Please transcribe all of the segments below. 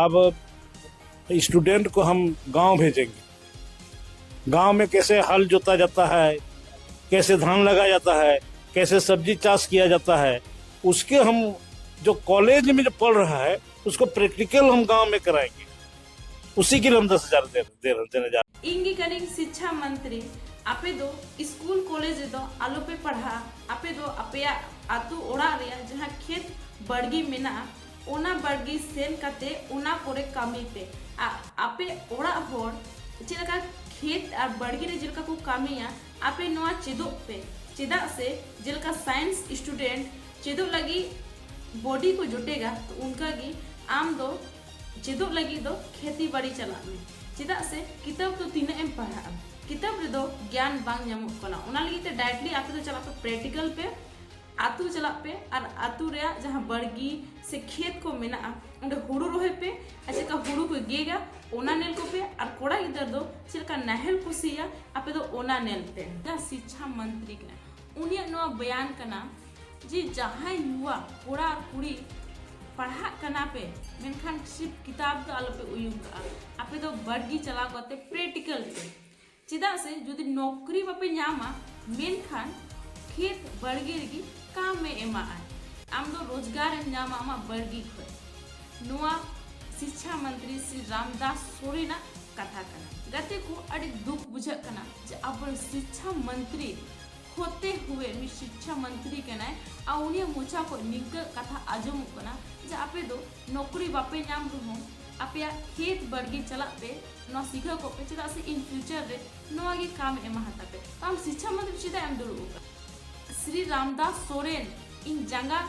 अब स्टूडेंट को हम गांव भेजेंगे। गांव में कैसे हल जोता जाता है, कैसे धान लगाया जाता है, कैसे सब्जी चाष किया जाता है, उसके हम जो कॉलेज में जो पढ़ रहा है उसको प्रैक्टिकल हम गांव में कराएंगे। उसी के लिए हम 10,000 देने जा रहे हैं। इंगी कनिक शिक्षा मंत्री आपे दो स्कूल कॉलेज दो आलो पे पढ़ा आपे दो अपे आतु ओड़ा रे जहां खेत बड़गी मेना ओना बड़गी सेल काते ओना कोरे कामी पे आपे ओड़ा होर चेलका खेत और बड़गी रे जेलका को कामिया आपे नोआ चेदो पे चेदा से जेलका साइंस स्टूडेंट चेदो लगी बॉडी को जुटेगा तो उनका की आम दो चेदो लगी दो खेती बाड़ी चला में चेदा से किताब तो तीन एम पढ़ा किताब रे दो ज्ञान बांग ᱧᱟᱢᱚᱜ ᱠᱟᱱᱟ ᱚᱱᱟ ᱞᱟᱹᱜᱤᱫ ᱛᱮ डायरेक्टली आपे तो चला पे प्रैक्टिकल पे आतु चला पे और आतु रे जहां बड़गी से खेत को मेना उंडे हुड़ू रोहे पे अच्छा का हुड़ू को गेगा ओना नेल को पे और कोड़ा इधर दो चिलका नहल कुसिया आपे दो ओना नेल पे शिक्षा मंत्री के उनिया नो बयान कना जी जहां युवा कोड़ा और कुड़ी पढ़ा कना पे मेनखान सिर्फ किताब तो आलो पे उयुम का आपे दो बड़गी चला करते प्रैक्टिकल पे चेदा से जुदी नौकरी बापे ᱧᱟᱢᱟ मेनखान खेत बड़गी रगी काम में एमा आम दो रोजगार ᱧᱟᱢᱟ आमा बड़गी खय नोआ शिक्षा मंत्री श्री रामदास सोरेना कथा कना गते को अड़ी दुख बुझा कना जे अब शिक्षा मंत्री होते हुए मी शिक्षा मंत्री के नाय आ उनिया मोचा को निक कथा आजम कना जे आपे दो नौकरी बापे ᱧाम रहो आपे खेत बड़गी चला पे नो सीखो को पे चला से इन फ्यूचर रे नो आगे काम एमा हता पे हम शिक्षा मंत्री चिदा एम दुरु श्री रामदास सोरेन इन जंगा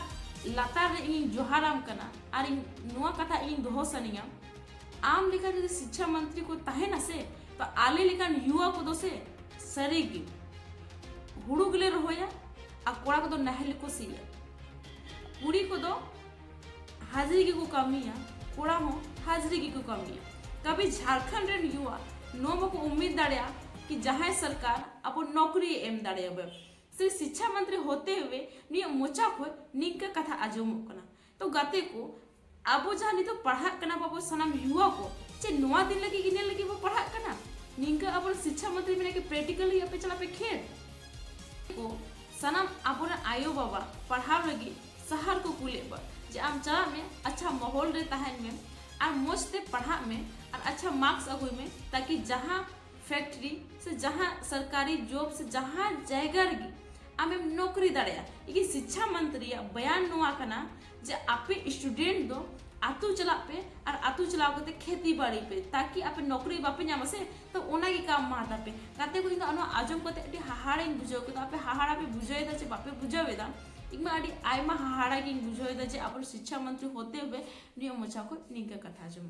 लातार रे इन जोहाराम कना और इन नुआ कथा इन दोहो सनिया आम लेखा यदि शिक्षा मंत्री को ताहे ना से तो आले लेखान युवा को दो से सरेगी हुड़ू गले रहोया आ कोड़ा को दो नहल को सिया कुड़ी को दो हाजिरी की को कमिया कोड़ा हो हाजिरी की को कमिया कभी झारखंड रे युवा नो को उम्मीद दाड़िया कि जहां सरकार अपन नौकरी एम दाड़िया श्री शिक्षा मंत्री होते हुए निया मोचा को निक कथा आजम कना तो गाते को आबो जानी तो पढ़ा कना बाबू सनाम युवा को चे नोआ दिन लगी गिने लगी वो पढ़ा कना निक अपन शिक्षा मंत्री में के प्रैक्टिकली अपे चला पे खेत को सनाम अपन आयो बाबा पढ़ाव लगी शहर को कुले पर जे आम चला में अच्छा माहौल रहता है में और मोस्ते पढ़ा में और अच्छा मार्क्स अगुई में ताकि जहाँ फैक्ट्री से जहाँ सरकारी जॉब से जहाँ जायगा रही आम नौकरी दाड़िया ये शिक्षा मंत्री बयान नुआ कना जे आपे स्टूडेंट दो आतु चला पे और आतु चलाव करते खेती बाड़ी पे ताकि आपे नौकरी बापे ᱧᱟᱢᱟ से तो ओना की काम माता पे काते को इन अनो आजम करते एटी हाहाड़ा इन बुझो को आपे हाहाड़ा पे बुझाई दा जे बापे बुझावेदा इमा आडी आयमा हाहाड़ा की बुझाई दा जे अपन शिक्षा मंत्री होते हुए नियम मोचा को निका कथा आजम